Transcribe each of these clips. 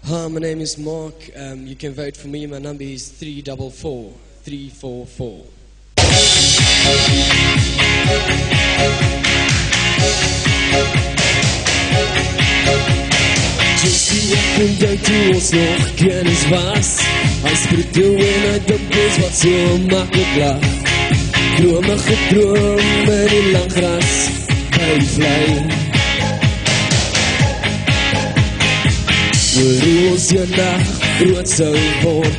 Hi, my name is Mark. You can vote for me. My number is 344 344. Jessie, ek onthou toe ons nog kennis was. Hy spreek toe en hy dikwels wat so makkelijk lag. Drome gedroom in die lang gras by die vlei. Oor hoe ons eendag groot sou word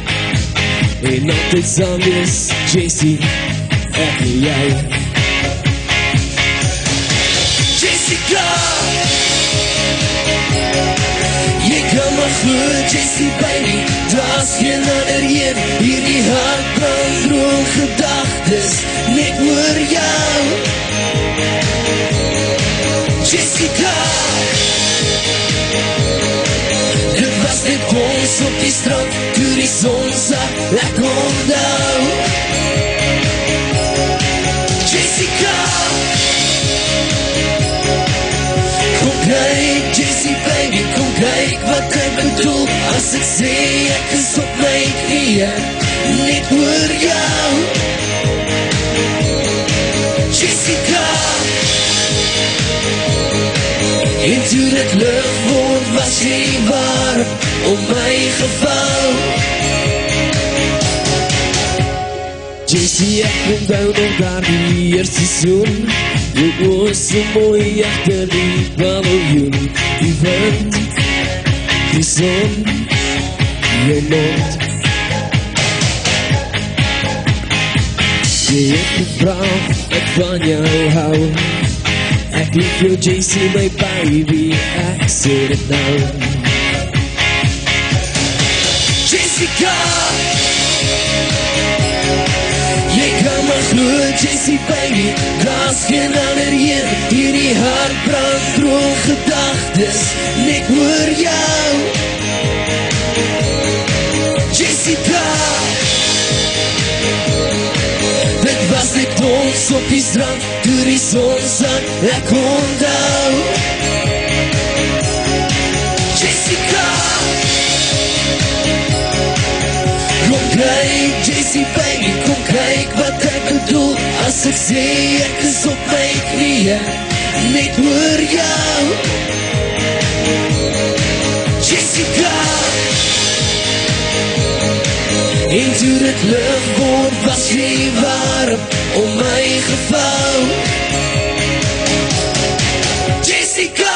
en altyd saam wees, Jessie, ek en jy. Jessica, jy kan maar goed, Jessie baby, daar's geen ander een, hier die hart brand droom gedagtes, net oor jou. Jessica, dit was net ons op die strand, toe die son sak, ek onthou. Jessica, kom kyk, Jessie baby, kom kyk wat ek bedoel, as ek sê ek is op my knieën, net oor jou. Jessica, en toe dit lig word, was jy warm om my gevou. Jessie, ek onthou nog daar die eerste seisoen, jou oor so mooi achter die paviljoen, die wind, die son, jou mond. Jy het gevra, ek van jou hou, ek lief jou Jessie, my baby, ek sê dit nou. Jessica, jy kan maar glo, Jessie baby, daar's geen ander een, hier die hart brand droom gedagtes, net oor jou. Jessica, dit was net ons op die strand, toe die son sak, ek onthou. Jessica, kom kyk, Jessie baby, kom kyk wat ek bedoel, as ek sê ek is op my knieën, net oor jou. Jessica, en toe dit lig word, was jy warm om my gevou. Jessica,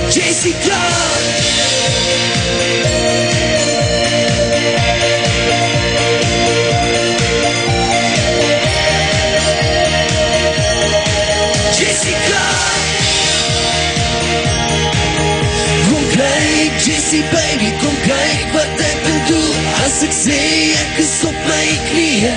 Jessica, Jessie baby, kom kyk wat ek bedoel, as ek sê ek is op my knieën,